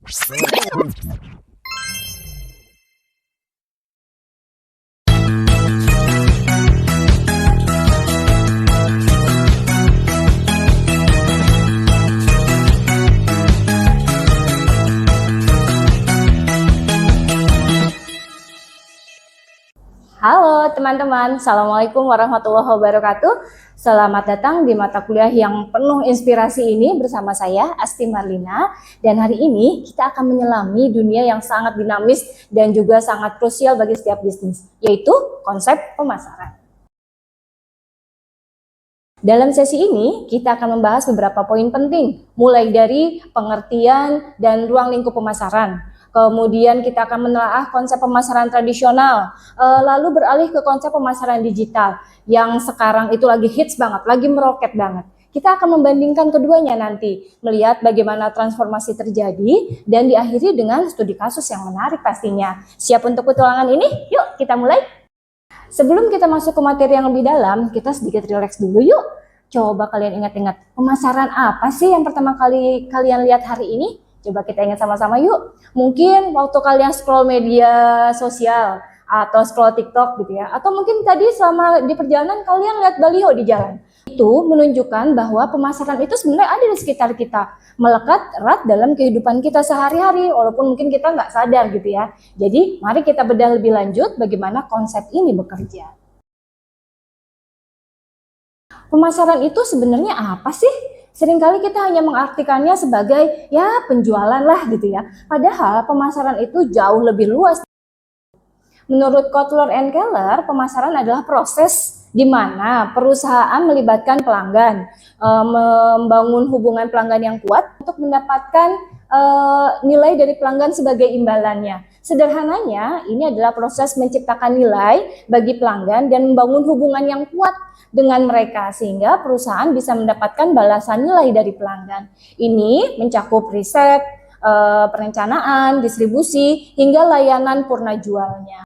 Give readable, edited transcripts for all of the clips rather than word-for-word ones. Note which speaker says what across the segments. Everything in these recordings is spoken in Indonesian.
Speaker 1: Halo teman-teman, Assalamualaikum warahmatullahi wabarakatuh. Selamat datang di mata kuliah yang penuh inspirasi ini bersama saya, Asti Marlina. Dan hari ini kita akan menyelami dunia yang sangat dinamis dan juga sangat krusial bagi setiap bisnis, yaitu konsep pemasaran. Dalam sesi ini, kita akan membahas beberapa poin penting, mulai dari pengertian dan ruang lingkup pemasaran. Kemudian kita akan menelaah konsep pemasaran tradisional, lalu beralih ke konsep pemasaran digital yang sekarang itu lagi hits banget, lagi meroket banget. Kita akan membandingkan keduanya nanti, melihat bagaimana transformasi terjadi dan diakhiri dengan studi kasus yang menarik pastinya. Siap untuk petualangan ini? Yuk kita mulai! Sebelum kita masuk ke materi yang lebih dalam, kita sedikit rileks dulu yuk. Coba kalian ingat-ingat, pemasaran apa sih yang pertama kali kalian lihat hari ini? Coba kita ingat sama-sama yuk. Mungkin waktu kalian scroll media sosial atau scroll TikTok gitu ya. Atau mungkin tadi selama di perjalanan kalian lihat baliho di jalan. Itu menunjukkan bahwa pemasaran itu sebenarnya ada di sekitar kita. Melekat erat dalam kehidupan kita sehari-hari walaupun mungkin kita nggak sadar gitu ya. Jadi mari kita bedah lebih lanjut bagaimana konsep ini bekerja. Pemasaran itu sebenarnya apa sih? Seringkali kita hanya mengartikannya sebagai ya penjualan lah gitu ya. Padahal pemasaran itu jauh lebih luas. Menurut Kotler and Keller, pemasaran adalah proses di mana perusahaan melibatkan pelanggan, membangun hubungan pelanggan yang kuat untuk mendapatkan nilai dari pelanggan sebagai imbalannya. Sederhananya, ini adalah proses menciptakan nilai bagi pelanggan dan membangun hubungan yang kuat dengan mereka sehingga perusahaan bisa mendapatkan balasan nilai dari pelanggan. Ini mencakup riset, perencanaan, distribusi, hingga layanan purna jualnya.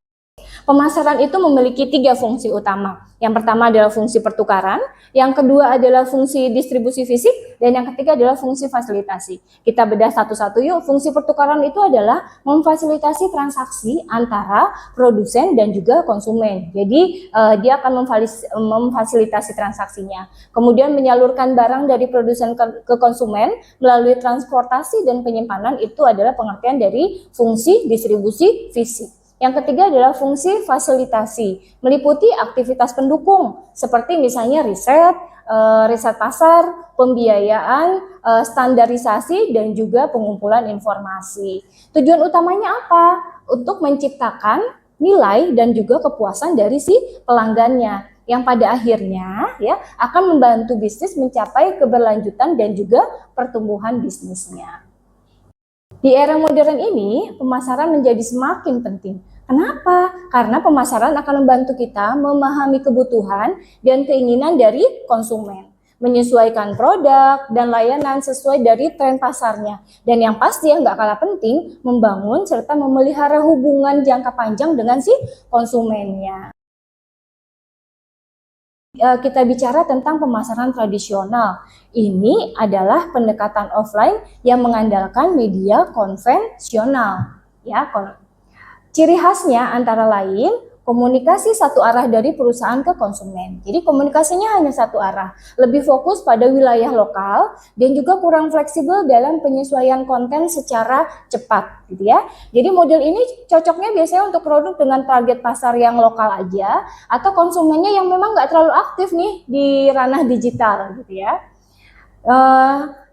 Speaker 1: Pemasaran itu memiliki 3 fungsi utama. Yang pertama adalah fungsi pertukaran, yang kedua adalah fungsi distribusi fisik, dan yang ketiga adalah fungsi fasilitasi. Kita bedah satu-satu yuk. Fungsi pertukaran itu adalah memfasilitasi transaksi antara produsen dan juga konsumen. Jadi dia akan memfasilitasi transaksinya. Kemudian menyalurkan barang dari produsen ke konsumen melalui transportasi dan penyimpanan itu adalah pengertian dari fungsi distribusi fisik. Yang ketiga adalah fungsi fasilitasi, meliputi aktivitas pendukung seperti misalnya riset pasar, pembiayaan, standarisasi, dan juga pengumpulan informasi. Tujuan utamanya apa? Untuk menciptakan nilai dan juga kepuasan dari si pelanggannya, yang pada akhirnya ya akan membantu bisnis mencapai keberlanjutan dan juga pertumbuhan bisnisnya. Di era modern ini, pemasaran menjadi semakin penting. Kenapa? Karena pemasaran akan membantu kita memahami kebutuhan dan keinginan dari konsumen, menyesuaikan produk dan layanan sesuai dari tren pasarnya. Dan yang pasti yang nggak kalah penting, membangun serta memelihara hubungan jangka panjang dengan si konsumennya. Kita bicara tentang pemasaran tradisional. Ini adalah pendekatan offline yang mengandalkan media konvensional. Ya, ciri khasnya antara lain komunikasi satu arah dari perusahaan ke konsumen. Jadi komunikasinya hanya satu arah, lebih fokus pada wilayah lokal dan juga kurang fleksibel dalam penyesuaian konten secara cepat, gitu ya. Jadi model ini cocoknya biasanya untuk produk dengan target pasar yang lokal aja atau konsumennya yang memang nggak terlalu aktif nih di ranah digital, gitu ya.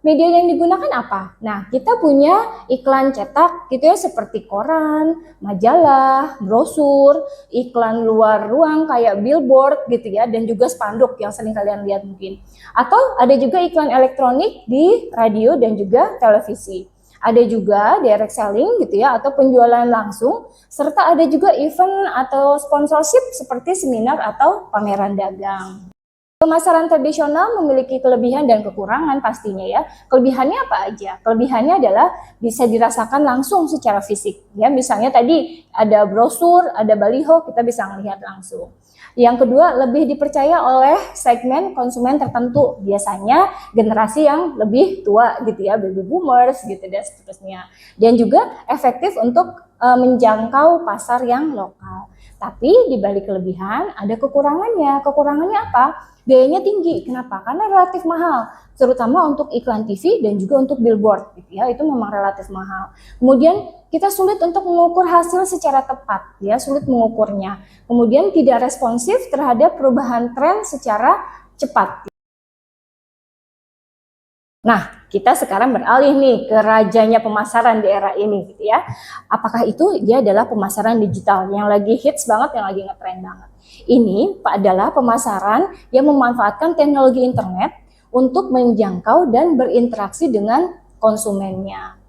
Speaker 1: Media yang digunakan apa? Nah, kita punya iklan cetak gitu ya, seperti koran, majalah, brosur, iklan luar ruang kayak billboard gitu ya, dan juga spanduk yang sering kalian lihat mungkin. Atau ada juga iklan elektronik di radio dan juga televisi. Ada juga direct selling gitu ya, atau penjualan langsung, serta ada juga event atau sponsorship seperti seminar atau pameran dagang. Pemasaran tradisional memiliki kelebihan dan kekurangan pastinya ya. Kelebihannya apa aja? Kelebihannya adalah bisa dirasakan langsung secara fisik. Ya, misalnya tadi ada brosur, ada baliho, kita bisa melihat langsung. Yang kedua, lebih dipercaya oleh segmen konsumen tertentu, biasanya generasi yang lebih tua gitu ya, baby boomers gitu dan seterusnya. Dan juga efektif untuk menjangkau pasar yang lokal. Tapi di balik kelebihan ada kekurangannya. Kekurangannya apa? Biayanya tinggi. Kenapa? Karena relatif mahal, terutama untuk iklan TV dan juga untuk billboard gitu ya. Itu memang relatif mahal. Kemudian kita sulit untuk mengukur hasil secara tepat ya, sulit mengukurnya. Kemudian tidak responsif terhadap perubahan tren secara cepat. Nah, kita sekarang beralih nih ke rajanya pemasaran di era ini gitu ya. Apakah itu dia adalah pemasaran digital yang lagi hits banget, yang lagi ngetrend banget. Ini adalah pemasaran yang memanfaatkan teknologi internet untuk menjangkau dan berinteraksi dengan konsumennya.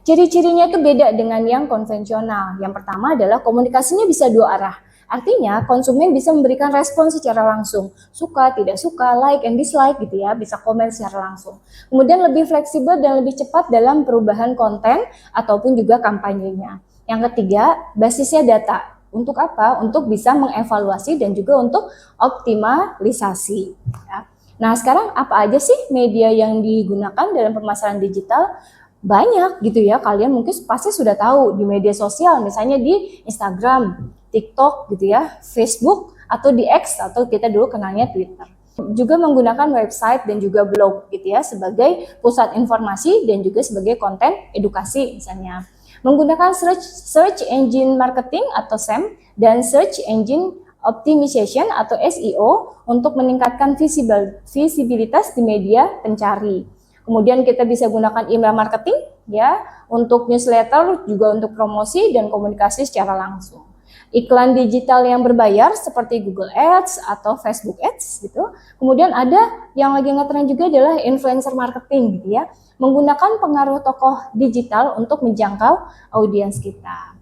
Speaker 1: Ciri-cirinya itu beda dengan yang konvensional. Yang pertama adalah komunikasinya bisa dua arah. Artinya konsumen bisa memberikan respon secara langsung, suka, tidak suka, like and dislike gitu ya, bisa komen secara langsung. Kemudian lebih fleksibel dan lebih cepat dalam perubahan konten ataupun juga kampanyenya. Yang ketiga, basisnya data. Untuk apa? Untuk bisa mengevaluasi dan juga untuk optimalisasi. Ya. Nah, sekarang apa aja sih media yang digunakan dalam pemasaran digital? Banyak gitu ya, kalian mungkin pasti sudah tahu di media sosial, misalnya di Instagram, TikTok gitu ya, Facebook, atau di X, atau kita dulu kenalnya Twitter. Juga menggunakan website dan juga blog gitu ya, sebagai pusat informasi dan juga sebagai konten edukasi misalnya. Menggunakan search engine marketing atau SEM dan search engine optimization atau SEO untuk meningkatkan visibilitas di media pencari. Kemudian kita bisa gunakan email marketing ya, untuk newsletter, juga untuk promosi dan komunikasi secara langsung. Iklan digital yang berbayar seperti Google Ads atau Facebook Ads gitu. Kemudian ada yang lagi ngetren juga adalah influencer marketing gitu ya, menggunakan pengaruh tokoh digital untuk menjangkau audiens kita.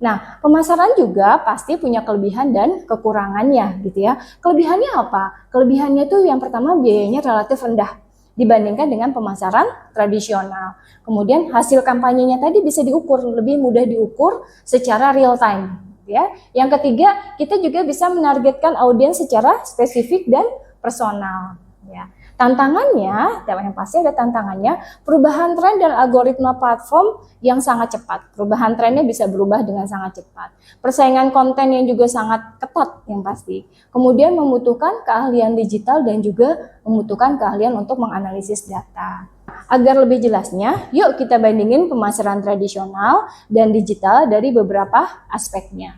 Speaker 1: Nah, pemasaran juga pasti punya kelebihan dan kekurangannya gitu ya. Kelebihannya apa? Kelebihannya itu yang pertama, biayanya relatif rendah dibandingkan dengan pemasaran tradisional. Kemudian hasil kampanyenya tadi bisa diukur, lebih mudah diukur secara real time. Ya. Yang ketiga, kita juga bisa menargetkan audiens secara spesifik dan personal. Ya. Tantangannya, yang pasti ada tantangannya, perubahan tren dan algoritma platform yang sangat cepat. Perubahan trennya bisa berubah dengan sangat cepat. Persaingan konten yang juga sangat ketat yang pasti. Kemudian membutuhkan keahlian digital dan juga membutuhkan keahlian untuk menganalisis data. Agar lebih jelasnya, yuk kita bandingin pemasaran tradisional dan digital dari beberapa aspeknya.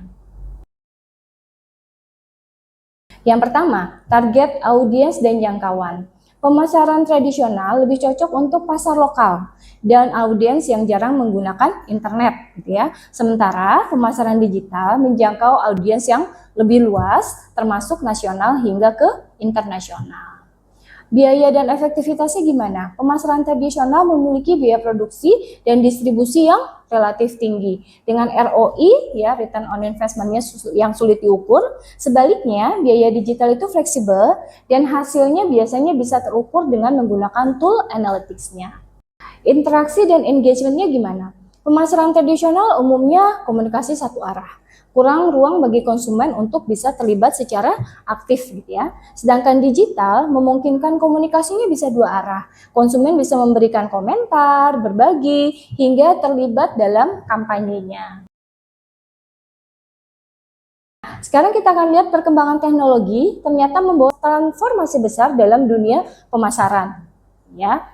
Speaker 1: Yang pertama, target audiens dan jangkauan. Pemasaran tradisional lebih cocok untuk pasar lokal dan audiens yang jarang menggunakan internet gitu ya. Sementara pemasaran digital menjangkau audiens yang lebih luas, termasuk nasional hingga ke internasional. Biaya dan efektivitasnya gimana? Pemasaran tradisional memiliki biaya produksi dan distribusi yang relatif tinggi dengan ROI ya, return on investment-nya yang sulit diukur. Sebaliknya, biaya digital itu fleksibel dan hasilnya biasanya bisa terukur dengan menggunakan tool analytics-nya. Interaksi dan engagement-nya gimana? Pemasaran tradisional umumnya komunikasi satu arah, kurang ruang bagi konsumen untuk bisa terlibat secara aktif gitu ya. Sedangkan digital memungkinkan komunikasinya bisa dua arah. Konsumen bisa memberikan komentar, berbagi, hingga terlibat dalam kampanyenya. Sekarang kita akan lihat perkembangan teknologi ternyata membawa transformasi besar dalam dunia pemasaran. Ya.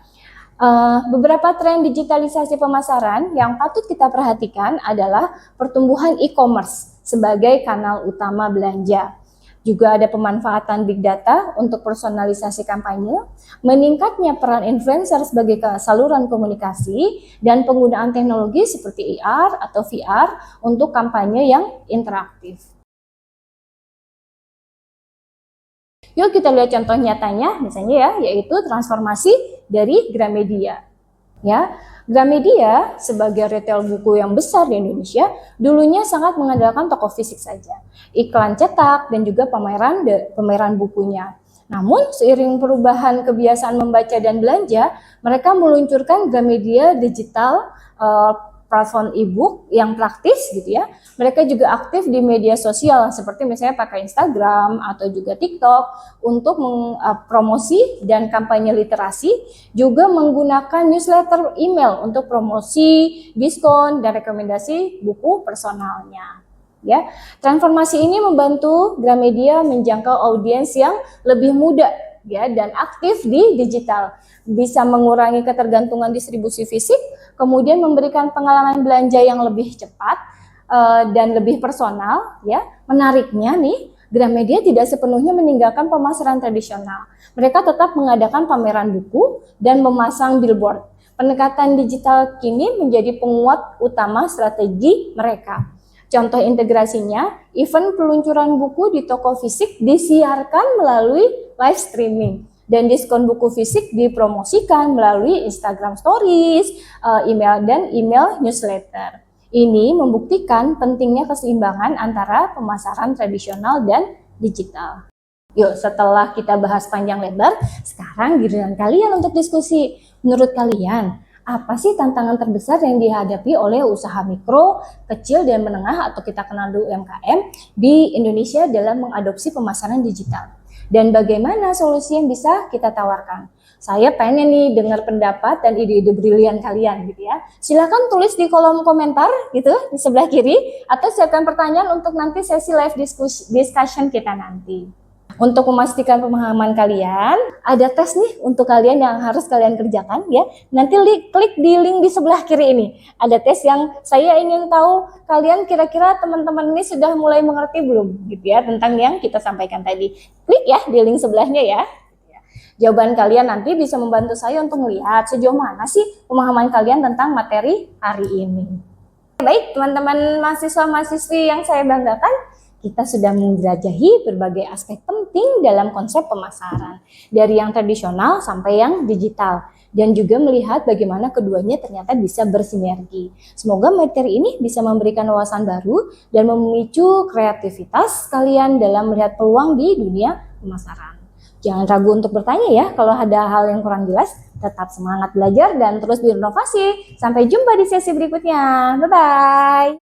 Speaker 1: Beberapa tren digitalisasi pemasaran yang patut kita perhatikan adalah pertumbuhan e-commerce sebagai kanal utama belanja. Juga ada pemanfaatan big data untuk personalisasi kampanye, meningkatnya peran influencer sebagai saluran komunikasi, dan penggunaan teknologi seperti AR atau VR untuk kampanye yang interaktif. Yuk kita lihat contoh nyatanya, misalnya ya, yaitu transformasi dari Gramedia. Ya, Gramedia sebagai retail buku yang besar di Indonesia, dulunya sangat mengandalkan toko fisik saja, iklan cetak dan juga pameran bukunya. Namun seiring perubahan kebiasaan membaca dan belanja, mereka meluncurkan Gramedia Digital platform e-book yang praktis gitu ya. Mereka juga aktif di media sosial seperti misalnya pakai Instagram atau juga TikTok untuk promosi dan kampanye literasi, juga menggunakan newsletter email untuk promosi, diskon dan rekomendasi buku personalnya. Ya, transformasi ini membantu Gramedia menjangkau audiens yang lebih muda ya dan aktif di digital, bisa mengurangi ketergantungan distribusi fisik, kemudian memberikan pengalaman belanja yang lebih cepat dan lebih personal ya. Menariknya nih, Gramedia tidak sepenuhnya meninggalkan pemasaran tradisional. Mereka tetap mengadakan pameran buku dan memasang billboard. Pendekatan digital kini menjadi penguat utama strategi mereka. Contoh integrasinya, event peluncuran buku di toko fisik disiarkan melalui live streaming, dan diskon buku fisik dipromosikan melalui Instagram Stories, email newsletter. Ini membuktikan pentingnya keseimbangan antara pemasaran tradisional dan digital. Yuk, setelah kita bahas panjang lebar, sekarang giliran kalian untuk diskusi. Menurut kalian, apa sih tantangan terbesar yang dihadapi oleh usaha mikro, kecil, dan menengah atau kita kenal dulu UMKM di Indonesia dalam mengadopsi pemasaran digital? Dan bagaimana solusi yang bisa kita tawarkan? Saya pengen nih dengar pendapat dan ide-ide brilian kalian gitu ya. Silakan tulis di kolom komentar gitu di sebelah kiri, atau siapkan pertanyaan untuk nanti sesi live discussion kita nanti. Untuk memastikan pemahaman kalian, ada tes nih untuk kalian yang harus kalian kerjakan ya. Nanti klik di link di sebelah kiri ini. Ada tes yang saya ingin tahu kalian kira-kira teman-teman ini sudah mulai mengerti belum gitu ya tentang yang kita sampaikan tadi. Klik ya di link sebelahnya ya. Jawaban kalian nanti bisa membantu saya untuk melihat sejauh mana sih pemahaman kalian tentang materi hari ini. Baik, teman-teman mahasiswa-mahasiswi yang saya banggakan, kita sudah menjelajahi berbagai aspek penting dalam konsep pemasaran, dari yang tradisional sampai yang digital, dan juga melihat bagaimana keduanya ternyata bisa bersinergi. Semoga materi ini bisa memberikan wawasan baru dan memicu kreativitas kalian dalam melihat peluang di dunia pemasaran. Jangan ragu untuk bertanya ya kalau ada hal yang kurang jelas. Tetap semangat belajar dan terus berinovasi. Sampai jumpa di sesi berikutnya. Bye-bye.